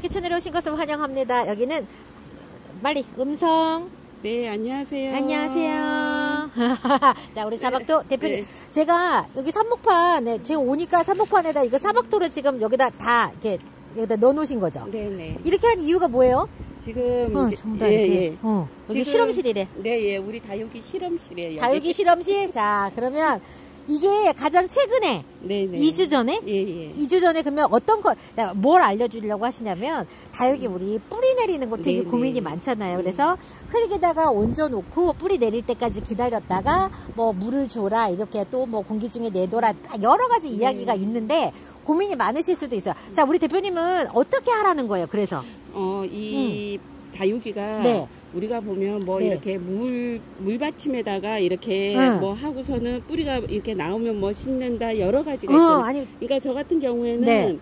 딸기 채널에 오신 것을 환영합니다. 여기는 빨리 음성. 네, 안녕하세요. 안녕하세요. 자, 우리 사박토 대표님. 네. 제가 여기 삽목판, 제가 오니까 삽목판에다 이거 사박토를 지금 여기다 다 이렇게 여기다 넣어 놓으신 거죠? 네네. 이렇게 한 이유가 뭐예요? 지금 전부 다 이렇게. 여기 실험실이래. 네, 예, 우리 다육이 실험실이에요. 다육이 실험실. 자, 그러면 이게 가장 최근에 네네. 2주 전에? 예, 예. 2주 전에 그러면 어떤 거, 자, 뭘 알려주려고 하시냐면, 다육이 우리 뿌리 내리는 거 되게 네네. 고민이 많잖아요. 그래서 흙에다가 얹어놓고 뿌리 내릴 때까지 기다렸다가, 뭐, 물을 줘라, 이렇게 또 뭐, 공기 중에 내둬라, 여러 가지 이야기가 있는데, 고민이 많으실 수도 있어요. 자, 우리 대표님은 어떻게 하라는 거예요, 그래서? 이 다육이가 네. 우리가 보면 뭐 네. 이렇게 물받침에다가 이렇게 뭐 하고서는 뿌리가 이렇게 나오면 뭐 심는다 여러 가지가 있잖아요. 아니, 그러니까 저 같은 경우에는 네.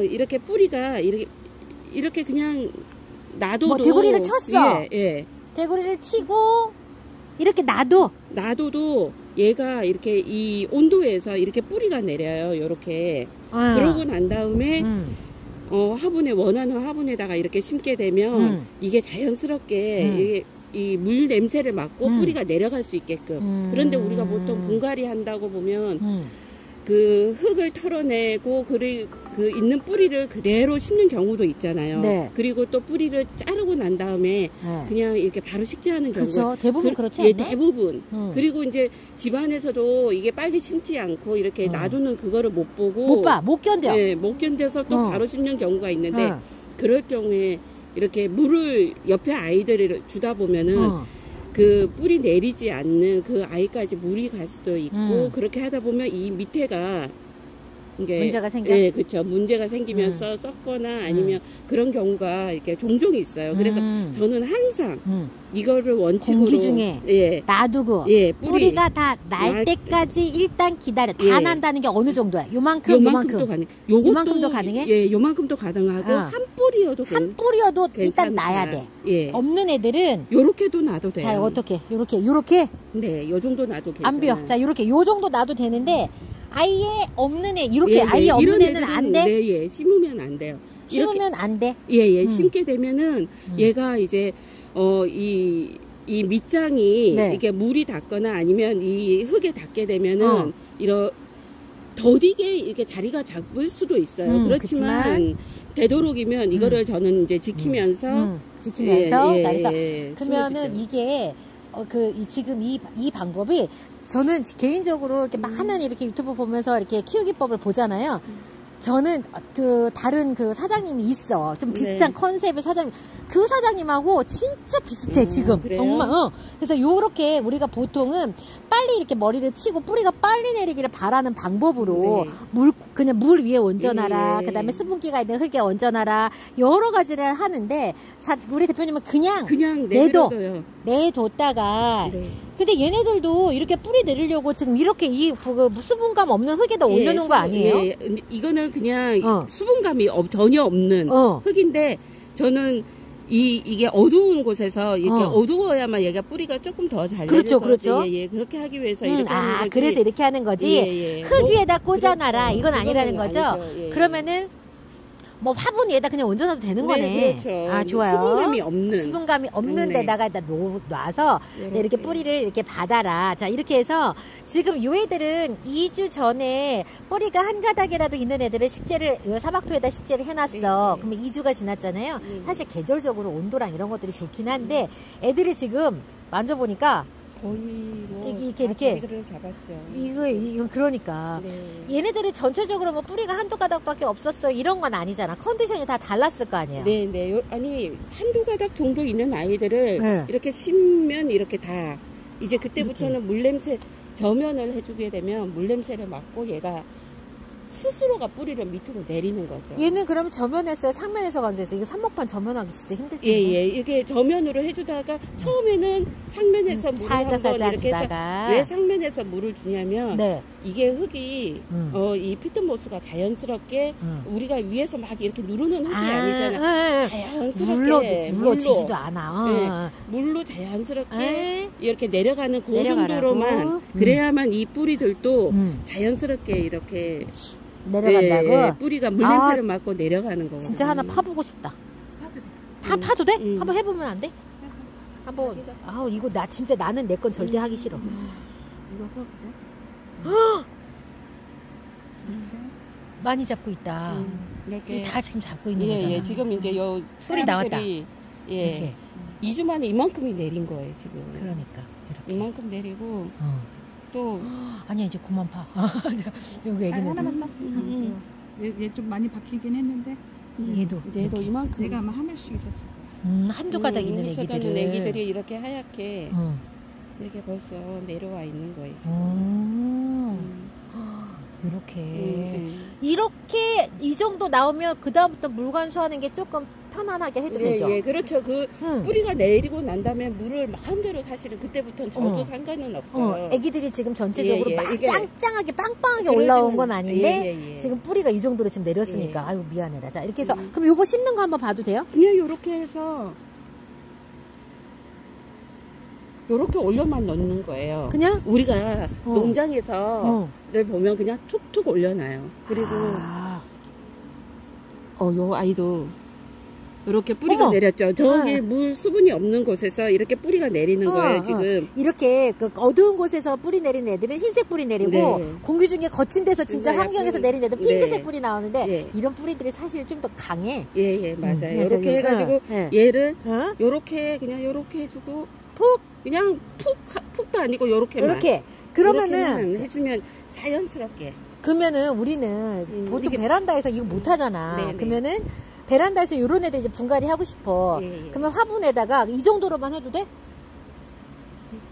이렇게 뿌리가 이렇게 그냥 놔둬도 뭐 대구리를 쳤어. 예, 예. 대구리를 치고, 이렇게 놔둬도 얘가 이렇게 이 온도에서 이렇게 뿌리가 내려요. 요렇게. 그러고 난 다음에 화분에 원하는 화분에다가 이렇게 심게 되면 이게 자연스럽게 이게 이 물 냄새를 맡고 뿌리가 내려갈 수 있게끔. 그런데 우리가 보통 분갈이 한다고 보면 그 흙을 털어내고 그 있는 뿌리를 그대로 심는 경우도 있잖아요. 네. 그리고 또 뿌리를 자르고 난 다음에 그냥 이렇게 바로 식재하는 경우가 그렇죠. 대부분 그렇지 예, 않나요? 대부분. 그리고 이제 집안에서도 이게 빨리 심지 않고 이렇게 놔두는 그거를 못 보고 못 견뎌. 예, 못 견뎌서 또 바로 심는 경우가 있는데 그럴 경우에 이렇게 물을 옆에 아이들을 주다 보면은 그 뿌리 내리지 않는 그 아이까지 물이 갈 수도 있고 그렇게 하다 보면 이 밑에가 이게 문제가 생겨? 예, 그렇죠. 문제가 생기면서 썩거나 아니면 그런 경우가 이렇게 종종 있어요. 그래서 저는 항상 이거를 원칙으로 공기 중에 예, 놔두고 예, 뿌리가 다 날 때까지 일단 기다려. 다 예. 난다는 게 어느 정도야? 요만큼. 가능. 요만큼도 가능해? 예, 요만큼도 가능하고 한 뿌리여도 한 뿌리여도 일단 괜찮다. 놔야 돼. 예. 없는 애들은 요렇게도 놔도 돼요. 자, 어떻게? 요렇게 네, 요 정도 놔도 괜찮아요. 안 비어. 자, 요렇게 요 정도 놔도 되는데 아예 없는 애 이렇게 예, 아예 네, 없는 이런 애는 안 돼. 네, 예, 심으면 안 돼요. 심으면 안 돼. 예, 심게 되면은 얘가 이제 이 밑장이 네. 이렇게 물이 닿거나 아니면 이 흙에 닿게 되면은 더디게 이렇게 자리가 잡을 수도 있어요. 그렇지만 되도록이면 이거를 저는 이제 지키면서 그래서 그러면은 이게 지금 이 방법이 저는 개인적으로 이렇게 많은 이렇게 유튜브 보면서 이렇게 키우기법을 보잖아요. 저는 다른 사장님이 있어. 좀 비슷한 컨셉의 사장님. 그 사장님하고 진짜 비슷해, 지금. 그래요? 정말. 그래서 요렇게 우리가 보통은 빨리 이렇게 머리를 치고 뿌리가 빨리 내리기를 바라는 방법으로 그냥 물 위에 얹어놔라. 그 다음에 수분기가 있는 흙에 얹어놔라. 여러 가지를 하는데, 우리 대표님은 그냥 내뒀다가. 근데 얘네들도 이렇게 뿌리 내리려고 지금 이렇게 수분감 없는 흙에다 올려놓은 거 아니에요? 예, 이거는 그냥 수분감이 전혀 없는 흙인데 저는 이게 어두운 곳에서 이렇게 어두워야만 얘가 뿌리가 조금 더 잘 내려서 그렇죠. 예, 그렇게 하기 위해서 이렇게 하는 거지. 그래서 이렇게 하는 거지. 흙 위에다 꽂아놔라. 그렇죠. 이건 아니라는 거죠. 아니죠. 그러면은 뭐 화분 위에다 그냥 얹어놔도 되는 거네. 그렇죠. 좋아요. 수분감이 없는 데다가 놔서 이렇게 뿌리를 이렇게 받아라. 자, 이렇게 해서 지금 요 애들은 2주 전에 뿌리가 한 가닥이라도 있는 애들을 사막토에다 식재를 해놨어. 그러면 2주가 지났잖아요. 사실 계절적으로 온도랑 이런 것들이 좋긴 한데 애들이 지금 만져보니까 거의 뭐 이렇게 자리를 잡았죠. 이거 그러니까 얘네들이 전체적으로 뭐 뿌리가 한두 가닥밖에 없었어 이런 건 아니잖아. 컨디션이 다 달랐을 거 아니에요. 네. 아니 한두 가닥 정도 있는 아이들을 이렇게 심으면 이렇게 다 이제 그때부터는 물냄새 저면을 해주게 되면 물냄새를 맡고 얘가 스스로가 뿌리를 밑으로 내리는 거죠. 얘는 그럼 저면에서 상면에서 건조해서 이게 삽목판 저면하기 진짜 힘들 텐데. 예. 이게 저면으로 해주다가 처음에는 상면에서 물을 한번 이렇게 해서 왜 상면에서 물을 주냐면 이게 흙이 이 피트모스가 자연스럽게 우리가 위에서 막 이렇게 누르는 흙이 아니잖아. 자연스럽게 눌러지지도 않아. 물로 자연스럽게 이렇게 내려가는 그 정도로만 그래야만 이 뿌리들도 자연스럽게 이렇게 내려간다고? 예, 뿌리가 물냄새를 맡고 내려가는 거. 진짜 하나 파보고 싶다. 파도 돼? 한번 해보면 안 돼? 한번. 아우, 이거 나 진짜 나는 내 건 절대 하기 싫어. 이거 해볼게. 많이 잡고 있다. 이렇게 다 지금 잡고 있는 거잖아. 예, 지금 이제 요 뿌리 나왔다. 예. 이렇게. 2주 만에 이만큼이 내린 거예요, 지금. 그러니까. 이렇게. 이만큼 내리고 또 아니야, 이제 그만 파. 여기 애기는 하나만 더. 얘 좀 많이 박히긴 했는데. 얘도 이만큼. 얘가 아마 하나씩 있었어. 한두 가닥 있는 애기들은. 애기들이 이렇게 하얗게 이렇게 벌써 내려와 있는 거예요. 이렇게 이 정도 나오면 그 다음부터 물 관수하는 게 조금 편안하게 해도 되죠. 예, 그렇죠. 그 뿌리가 내리고 난 다음에 물을 마음대로 사실은 그때부터는 저도 상관은 없어요. 애기들이 지금 전체적으로 막 이게 짱짱하게 빵빵하게 올라온 건 아닌데 지금 뿌리가 이 정도로 지금 내렸으니까 아유 미안해라. 자 이렇게 해서 그럼 요거 심는 거 한번 봐도 돼요? 그냥 요렇게 해서 요렇게 올려만 넣는 거예요. 그냥? 우리가 농장에서 늘 보면 그냥 툭툭 올려놔요. 그리고 요 아이도 이렇게 뿌리가 내렸죠. 저기 물 수분이 없는 곳에서 이렇게 뿌리가 내리는 거예요, 지금. 이렇게 그 어두운 곳에서 뿌리 내리는 애들은 흰색 뿌리 내리고 공기 중에 거친 데서 진짜 환경에서 내린 애들은 핑크색 뿌리 나오는데 이런 뿌리들이 사실 좀 더 강해. 예, 맞아요. 이렇게 해가지고 얘를 요렇게 그냥 요렇게 해주고 그냥 푹도 아니고 요렇게만. 이렇게. 그러면은 해주면 자연스럽게. 그러면은 우리는 보통 베란다에서 이거 못 하잖아. 그러면은 베란다에서 요런 애들 이제 분갈이 하고 싶어. 그러면 화분에다가 이 정도로만 해도 돼?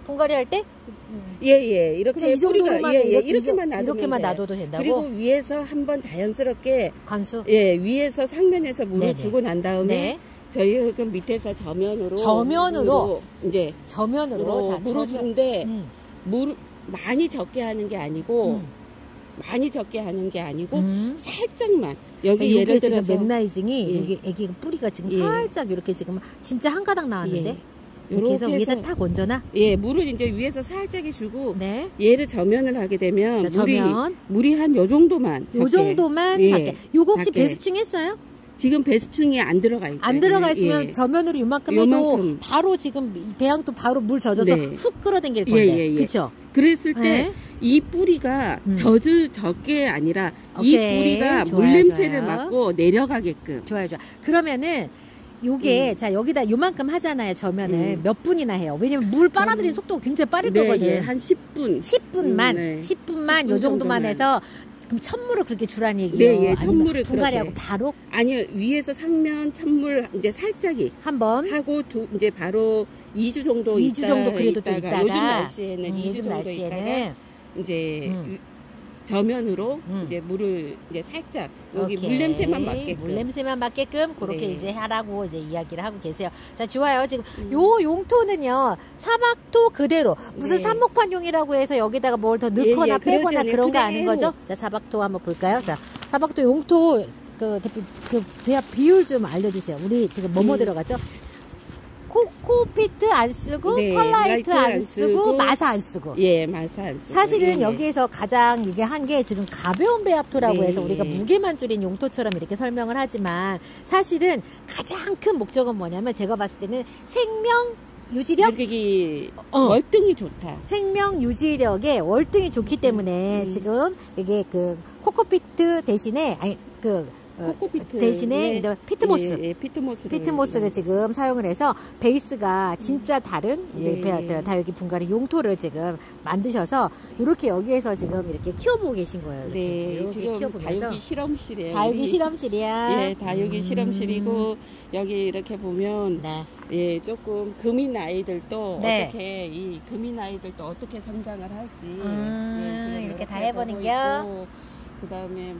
분갈이 할 때? 예. 이렇게 이 정도로만 이렇게만 놔두면 이렇게만 놔둬도 된다고? 그리고 위에서 한번 자연스럽게 관수? 예, 위에서 상면에서 물을 주고 난 다음에 저희 그 밑에서 저면으로 이제 저면으로 물을 주는데 물 많이 적게 하는 게 아니고 많이 적게 하는 게 아니고 살짝만 여기 예를 들어서 맥라이징이 여기 애기 뿌리가 지금 살짝 이렇게 지금 진짜 한 가닥 나왔는데 이렇게 해서 위에다 탁 얹어놔? 예, 물을 이제 위에서 살짝 주고 얘를 저면을 하게 되면 물이 한 요 정도만 요 정도만 밖에. 요거 혹시 배수충 했어요? 지금 배수충이 안 들어가 있어요. 안 들어가 있으면 저면으로 요만큼 해도 바로 지금 배양도 바로 물 젖어서 훅 끌어당길 건데. 그렇죠? 그랬을 때 이 뿌리가 적게 아니라 이 뿌리가 물냄새를 맡고 내려가게끔. 좋아요. 그러면은 요게 자 여기다 요만큼 하잖아요. 저면을 몇 분이나 해요. 왜냐면 물 빨아들이는 속도가 굉장히 빠를 거거든요. 한 10분. 10분만 요 정도만 해서 그럼 찬물을 그렇게 주라는 얘기예요? 찬물을 분갈이하고 바로? 아니요, 위에서 상면 찬물 이제 살짝이 한번 하고 이제 바로 2주 정도 2주 정도 그래도 또 있다가 요즘 날씨에는 2주 정도 있다가 이제 저면으로 이제 물을 이제 살짝 여기 물냄새만 맡게끔 그렇게 이제 하라고 이제 이야기를 하고 계세요. 자, 좋아요. 지금 요 용토는요 사막토 그대로 무슨 삽목판용이라고 해서 여기다가 뭘 더 넣거나 빼거나 그런 거 아닌 거죠? 자, 사막토 한번 볼까요? 자, 사막토 용토 그 비율 좀 알려주세요. 우리 지금 뭐뭐 들어가죠? 코코피트 안 쓰고 펄라이트 안 쓰고 마사 안 쓰고. 예, 마사 안 쓰고. 사실은 여기에서 가장 이게 한 게 지금 가벼운 배합토라고 해서 우리가 무게만 줄인 용토처럼 이렇게 설명을 하지만 사실은 가장 큰 목적은 뭐냐면 제가 봤을 때는 생명 유지력? 월등히 좋다. 생명 유지력에 월등히 좋기 때문에 지금 이게 그 코코피트 대신에 코코피트 대신에 피트모스, 피트모스를 지금 사용을 해서 베이스가 진짜 다른 다육이 분갈이 용토를 지금 만드셔서 이렇게 여기에서 지금 이렇게 키워보고 계신 거예요. 이렇게 지금 다육이 실험실이에요. 다육이 실험실이야. 예, 다육이 실험실이고 여기 이렇게 보면 조금 금인 아이들도 어떻게 이 금인 아이들도 어떻게 성장을 할지 이렇게 다 해보는겨. 그 다음에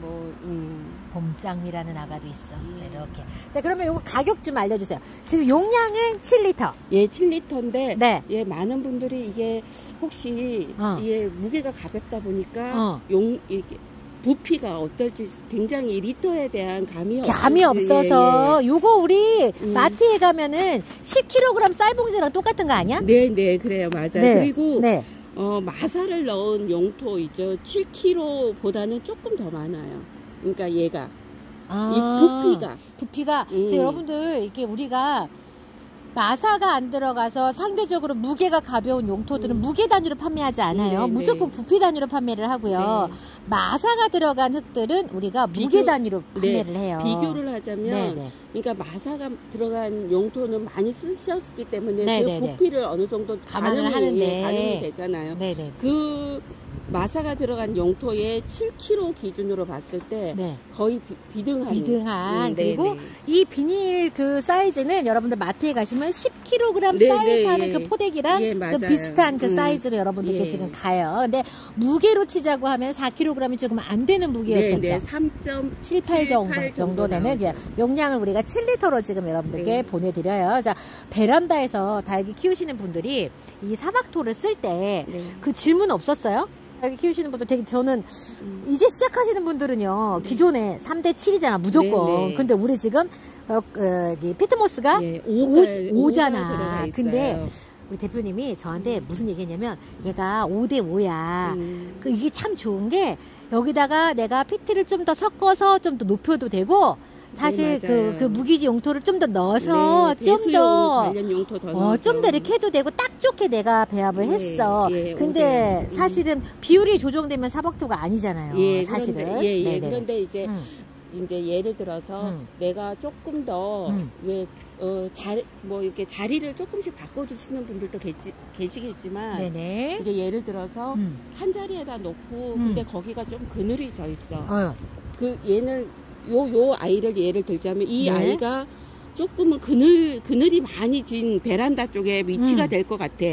봄장미라는 아가도 있어. 자, 이렇게. 자, 그러면 요거 가격 좀 알려주세요. 지금 용량은 7리터. 예, 7리터인데, 예, 많은 분들이 이게 혹시 이게 무게가 가볍다 보니까 이렇게 부피가 어떨지 굉장히 리터에 대한 감이 없어서 요거 우리 마트에 가면은 10kg 쌀봉지랑 똑같은 거 아니야? 네, 그래요. 맞아요. 그리고 마사를 넣은 용토 있죠. 7kg보다는 조금 더 많아요. 그러니까 얘가 아, 이 부피가 지금 여러분들 이게 우리가 마사가 안 들어가서 상대적으로 무게가 가벼운 용토들은 무게 단위로 판매하지 않아요. 무조건 부피 단위로 판매를 하고요. 마사가 들어간 흙들은 우리가 무게 단위로 판매를 해요. 비교를 하자면 그러니까 마사가 들어간 용토는 많이 쓰셨기 때문에 그 부피를 어느 정도 감안을 하는데 가늠이 되잖아요. 그 마사가 들어간 용토의 7kg 기준으로 봤을 때 거의 비등한 그리고 이 비닐 그 사이즈는 여러분들 마트에 가시면 10kg 쌀을 사는 그 포대기랑 좀 비슷한 그 사이즈로 여러분들께 지금 가요. 근데 무게로 치자고 하면 4kg이 조금 안 되는 무게였었죠. 3.78 정도 되는 이제 용량을 우리가 7리터로 지금 여러분들께 보내드려요. 자, 베란다에서 닭이 키우시는 분들이 이 사막토를 쓸 때 그 질문 없었어요? 닭이 키우시는 분들 되게 저는 이제 시작하시는 분들은요 기존에 3대7이잖아 무조건. 근데 우리 지금 피트모스가 5잖아. 근데 우리 대표님이 저한테 무슨 얘기했냐면 얘가 5대5야. 이게 참 좋은 게 여기다가 내가 피트를 좀 더 섞어서 좀 더 높여도 되고 사실 그 무기지 용토를 좀 더 넣어서 좀 더 이렇게 해도 되고 딱 좋게 내가 배합을 했어. 근데 사실은 비율이 조정되면 사박토가 아니잖아요. 사실은. 그런데 이제 예를 들어서 내가 조금 더 이렇게 자리를 조금씩 바꿔주시는 분들도 계시겠지만 이제 예를 들어서 한 자리에다 놓고 근데 거기가 좀 그늘이 져 있어. 그 얘는 요 아이를 예를 들자면 이 아이가 조금은 그늘이 많이 진 베란다 쪽에 위치가 될 것 같아.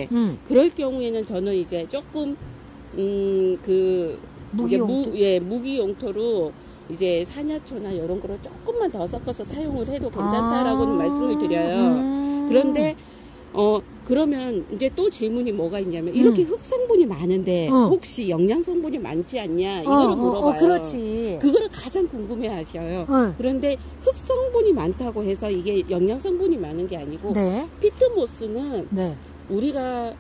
그럴 경우에는 저는 이제 조금 무기 용토로 이제 산야초나 이런 거를 조금만 더 섞어서 사용을 해도 괜찮다라고는 말씀을 드려요. 그런데 그러면 이제 또 질문이 뭐가 있냐면 이렇게 흙 성분이 많은데 혹시 영양 성분이 많지 않냐 이거를 물어봐요. 그렇지. 그거를 가장 궁금해 하셔요. 그런데 흙 성분이 많다고 해서 이게 영양 성분이 많은 게 아니고 피트모스는 우리가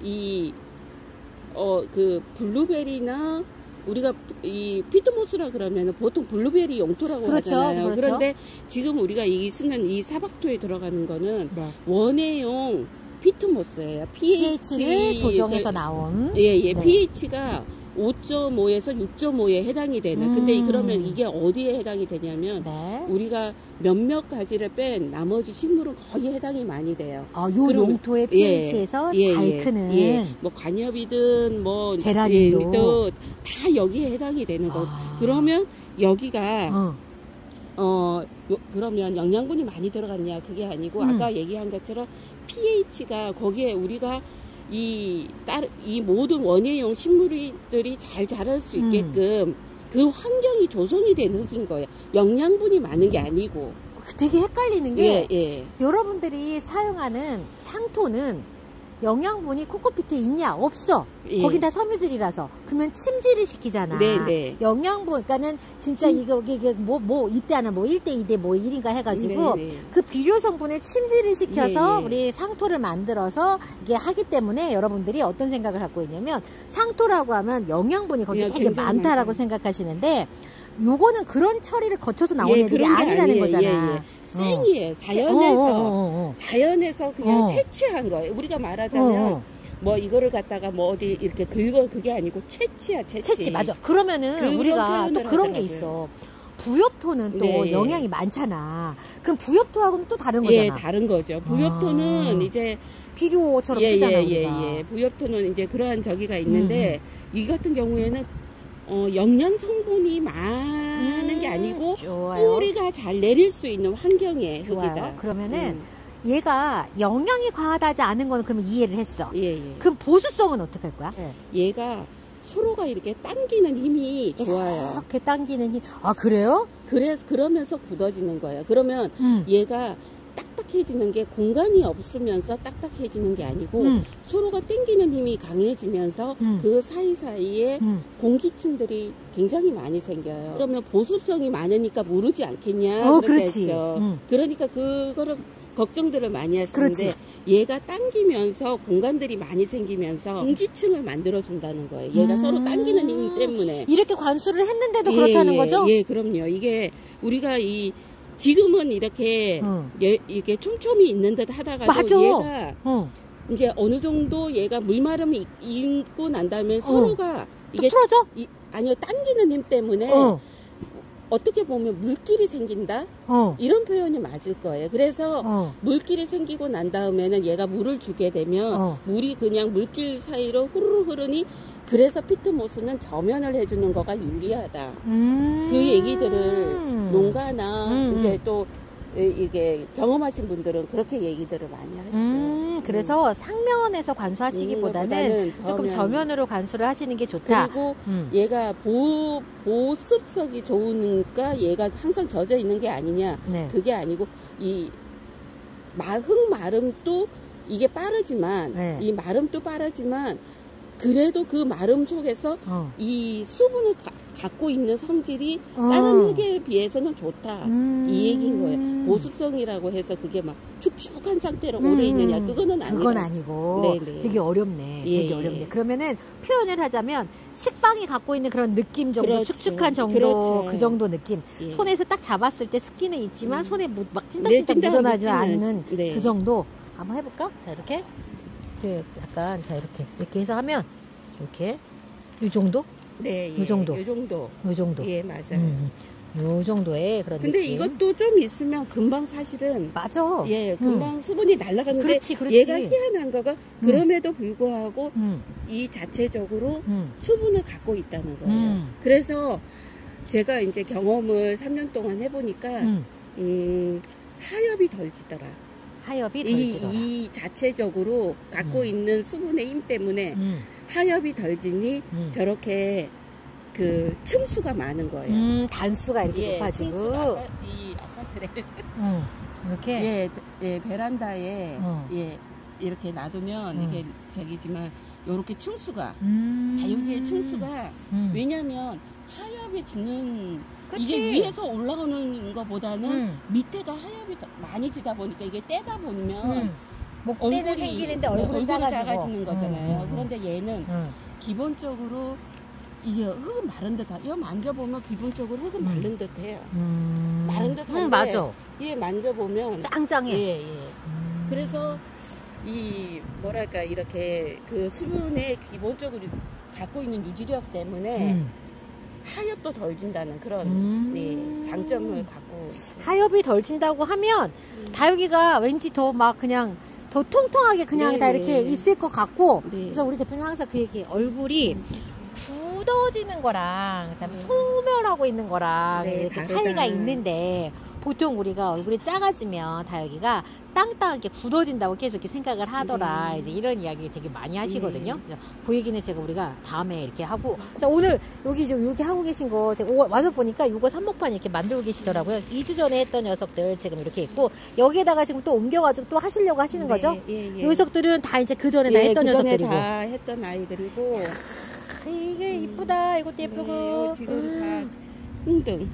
그 블루베리나 우리가 이 피트모스라 그러면 보통 블루베리 용토라고 하잖아요. 그런데 지금 우리가 쓰는 이 사박토에 들어가는 거는 원예용 피트모스예요. pH를 조정해서 나온. pH가 5.5에서 6.5에 해당이 되는. 근데 그러면 이게 어디에 해당이 되냐면 우리가 몇몇 가지를 뺀 나머지 식물은 거의 해당이 많이 돼요. 요 용토의 pH에서 잘 크는. 뭐 관엽이든 뭐 제라늄도 다 여기에 해당이 되는 거. 그러면 여기가 그러면 영양분이 많이 들어갔냐 그게 아니고 아까 얘기한 것처럼 pH가 거기에 우리가 이 모든 원예용 식물들이 잘 자랄 수 있게끔 그 환경이 조성이 된 흙인 거예요. 영양분이 많은 게 아니고. 되게 헷갈리는 게 여러분들이 사용하는 상토는 영양분이 코코피트에 있냐? 없어. 거긴 다 섬유질이라서. 그러면 침질을 시키잖아. 영양분, 그러니까는 진짜 이게 이때 하나 1대 2대 1인가 해가지고 그 비료 성분에 침질을 시켜서 우리 상토를 만들어서 이게 하기 때문에 여러분들이 어떤 생각을 갖고 있냐면 상토라고 하면 영양분이 거기에 되게 많다라고 생각하시는데 요거는 그런 처리를 거쳐서 나오는 애들이 아니라는 거잖아. 생이에요. 자연에서 그냥 채취한 거예요. 우리가 말하자면 뭐 이거를 갖다가 뭐 어디 이렇게 긁어 그게 아니고 채취야. 채취 맞아. 그러면은 우리가 또 그런 게 있어. 부엽토는 또 영양이 많잖아. 그럼 부엽토하고는 또 다른 거잖아. 다른 거죠. 부엽토는 이제 비료처럼 쓰잖아. 우리가. 부엽토는 이제 그러한 저기가 있는데 이 같은 경우에는 영양 성분이 많은 게 아니고 뿌리가 잘 내릴 수 있는 환경의 흙이다. 그러면은 얘가 영양이 과하다지 않은 거는 그러면 이해를 했어. 그럼 보수성은 어떻게 할 거야? 얘가 서로가 이렇게 당기는 힘이 좋아요. 이렇게 당기는 힘. 그래요? 그러면서 굳어지는 거예요. 그러면 얘가 딱딱해지는 게 공간이 없으면서 딱딱해지는 게 아니고 서로가 당기는 힘이 강해지면서 그 사이사이에 공기층들이 굉장히 많이 생겨요. 그러면 보습성이 많으니까 무르지 않겠냐 그렇게 했죠. 그러니까 그거를 걱정들을 많이 하시는데 그렇지. 얘가 당기면서 공간들이 많이 생기면서 공기층을 만들어 준다는 거예요. 얘가 서로 당기는 힘 때문에 이렇게 관수를 했는데도 그렇다는 거죠? 예, 그럼요. 이게 우리가 지금은 이렇게 이게 촘촘히 있는 듯 하다가도 맞아. 얘가 이제 어느 정도 얘가 물마름이 있고 난 다음에 서로가 이게 풀어져? 아니요, 당기는 힘 때문에 어떻게 보면 물길이 생긴다? 이런 표현이 맞을 거예요. 그래서 물길이 생기고 난 다음에는 얘가 물을 주게 되면 물이 그냥 물길 사이로 후루룩 흐르니 그래서 피트모스는 저면을 해주는 거가 유리하다. 그 얘기들을 농가나 이제 또 이게 경험하신 분들은 그렇게 얘기들을 많이 하시죠. 그래서 상면에서 관수하시기보다는 조금 저면으로 관수를 하시는 게 좋다. 그리고 얘가 보습성이 좋으니까 얘가 항상 젖어 있는 게 아니냐. 네. 그게 아니고 흙마름도 이게 빠르지만 네. 이 마름도 빠르지만 그래도 그 마름 속에서 이 수분을 갖고 있는 성질이 다른 흙에 비해서는 좋다. 이 얘기인 거예요. 보습성이라고 해서 그게 막 축축한 상태로 오래 있느냐. 그건 아니고. 네네. 되게 어렵네. 예. 되게 어렵네. 그러면은 표현을 하자면 식빵이 갖고 있는 그런 느낌 정도, 그렇죠. 축축한 정도, 그렇죠. 그 정도 느낌. 예. 손에서 딱 잡았을 때 습기는 있지만 손에 막 찐득찐득 늘어나지 않는 그 정도. 한번 해볼까? 자, 이렇게. 약간, 자, 이렇게 해서 하면, 이렇게. 이 정도? 네, 이 정도. 이 정도. 이 정도. 예, 맞아요. 요 정도의 그런 근데 느낌. 이것도 좀 있으면 금방 사실은 맞아. 예, 금방 수분이 날아가는데 그렇지. 얘가 희한한 거가 그럼에도 불구하고 이 자체적으로 수분을 갖고 있다는 거예요. 그래서 제가 이제 경험을 3년 동안 해보니까 하엽이 덜 지더라. 하엽이 덜 지더라. 이 자체적으로 갖고 있는 수분의 힘 때문에 하엽이 덜 지니 저렇게 그 층수가 많은 거예요. 단수가 이렇게 높아지고. 이 아파트에 이렇게. 예, 베란다에 예 이렇게 놔두면 이게 저기지만 요렇게 층수가 다육이의 층수가 왜냐면 하엽이 지는 그치. 이게 위에서 올라오는 것보다는 밑에가 하엽이 많이 지다 보니까 이게 떼다 보면 목대는 생기는데 얼굴은 작아지는 거잖아요. 그런데 얘는 기본적으로 이게 흙은 마른 듯하. 이거 만져보면 기본적으로 흙은 마른 듯해요. 마른 듯한데. 맞아. 얘 만져보면 짱짱해. 예. 그래서 이 뭐랄까 이렇게 그 수분에 기본적으로 갖고 있는 유지력 때문에 하엽도 덜 진다는 그런 장점을 갖고 있어요. 하엽이 덜 진다고 하면 다육이가 왠지 더 막 그냥 더 통통하게 그냥 다 이렇게 있을 것 같고 그래서 우리 대표님 항상 그 얘기 얼굴이 굳어지는 거랑 그다음에 소멸하고 있는 거랑 이렇게 차이가 있는데 보통 우리가 얼굴이 작아지면 다육이가 땅땅하게 굳어진다고 계속 이렇게 생각을 하더라. 이제 이런 이야기 되게 많이 하시거든요. 보이기는 제가 우리가 다음에 이렇게 하고. 자, 오늘 여기 지금 이렇게 하고 계신 거 제가 와서 보니까 이거 삽목판 이렇게 만들고 계시더라고요. 2주 전에 했던 녀석들 지금 이렇게 있고 여기에다가 지금 또 옮겨가지고 또 하시려고 하시는 거죠? 이 녀석들은 다 이제 그 전에 다 했던 녀석들이고. 다 했던 아이들이고. 이게 이쁘다. 이것도 예쁘고. 지금 다. 홍등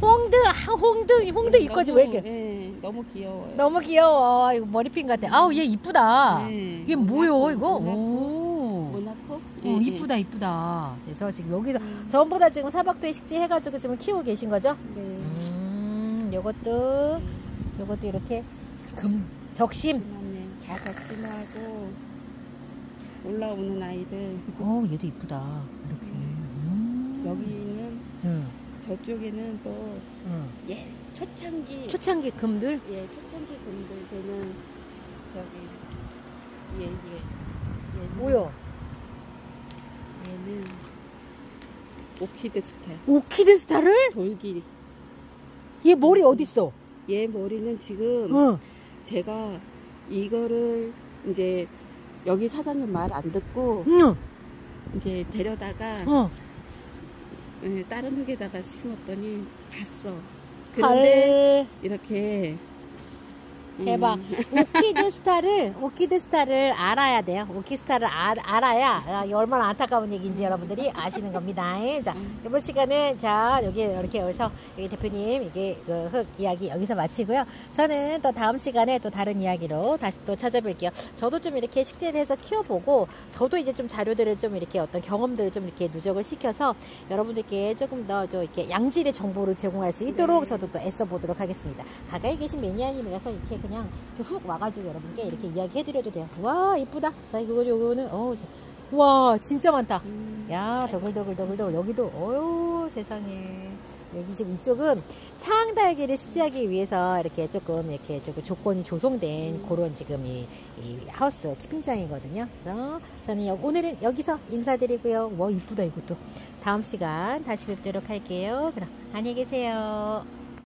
이거지 왜 이렇게? 네, 너무 귀여워요. 너무 귀여워. 이거 머리핀 같아. 아우 얘 이쁘다. 이게 뭐요 이거? 모나코? 이쁘다. 그래서 지금 여기서 전부 다 지금 사박도에 식지 해가지고 지금 키우고 계신 거죠? 네. 요것도 이렇게 적심. 다 적심하고 올라오는 아이들. 얘도 이쁘다. 이렇게. 여기는. 저쪽에는 또 초창기 금들. 초창기 금들. 쟤는 저기 얘는 뭐요? 얘는 오키드 스타. 오키드 스타를? 돌기. 얘 머리 어딨어? 얘 머리는 지금 제가 이거를 이제 여기 사장님 말 안 듣고 이제 데려다가 다른 흙에다가 심었더니 갔어. 그런데 이렇게 대박. 오키드 스타를 알아야 돼요. 오키드 스타를 알아야 얼마나 안타까운 얘기인지 여러분들이 아시는 겁니다. 자, 이번 시간은 자, 여기 이렇게 여기서 여기 대표님 이게 그 흙 이야기 여기서 마치고요. 저는 또 다음 시간에 또 다른 이야기로 다시 또 찾아뵐게요. 저도 좀 이렇게 식재를 해서 키워보고 저도 이제 좀 자료들을 좀 이렇게 어떤 경험들을 좀 이렇게 누적을 시켜서 여러분들께 조금 더 이렇게 양질의 정보를 제공할 수 있도록 저도 또 애써 보도록 하겠습니다. 가까이 계신 매니아님이라서 이렇게 그냥 훅 와가지고 여러분께 이렇게 이야기해드려도 돼요. 와, 이쁘다. 자, 요거는 와, 진짜 많다. 야, 더글더글 여기도 어유 세상에. 여기 지금 이쪽은 창달기를 식재하기 위해서 이렇게 조금 조건이 조성된 그런 지금 이 하우스 키핑장이거든요. 그래서 저는 오늘은 여기서 인사드리고요. 와, 이쁘다 이것도. 다음 시간 다시 뵙도록 할게요. 그럼 안녕히 계세요.